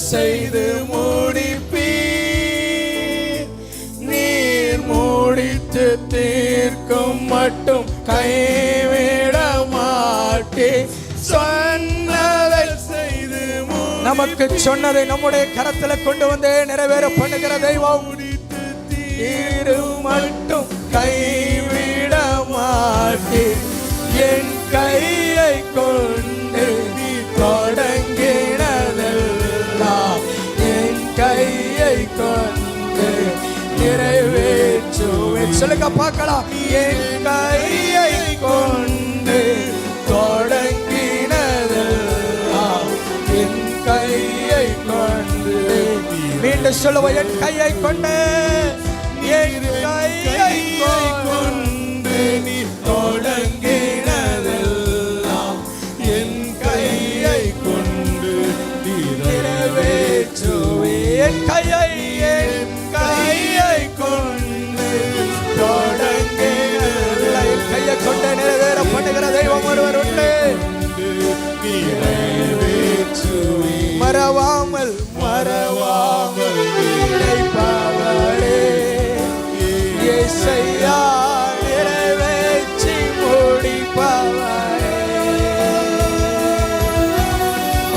செய்து முடிப்பீர். நீர் முடித்து தீர்க்கும் மட்டும் கைவிட மாட்டீர். சொன்னதை செய்து நமக்கு சொன்னதை நம்முடைய கரத்தில் கொண்டு வந்து நிறைவேற பண்ணுகிற தெய்வம். தீரும் மட்டும் கைவிட மாட்டீர். என் கையை கொண்டு நீ தொடங்கினதெல்லாம் என் கையை கொண்டு நிறைவேற்றுவேன். சொல்லுங்க பார்க்கலாம். என் கையை கொண்டு தொடங்கினதெல்லாம் என் கையை கொண்டு. மீண்டும் சொல்லுவோம். என் கையை கொண்டு என் கையை கொண்டு நீ தொடங்கினதெல்லாம் என் கையை கொண்டு நிறைவேற்றுவேன். என் கையை கொண்டு தொடங்கினதெல்லாம் என் கையை கொண்டு நிறைவேற பண்ணுகிற தெய்வம் ஒருவர் உண்டு. நிறைவேற்றுவேன். மறவாமல் நினைப்பவரே இயேசையா நிறைவேற்றி முடிப்பவரே.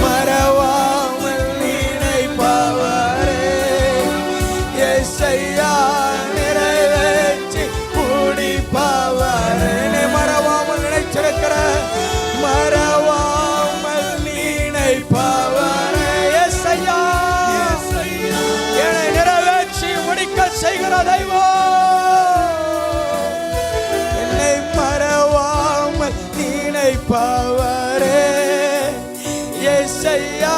மறவாமல் நினைப்பவரே இயேசையா நிறைவேற்றி முடிப்பவரே. மறவாமல் நினைச்சிருக்கிற மறவாமல் நினைப்பவரே இயேசையா என்னை நிறைவேற்றி முடிக்க செய்கிற தெய்வம். என்னை மறவாமல் நினைப்பவரே இயேசையா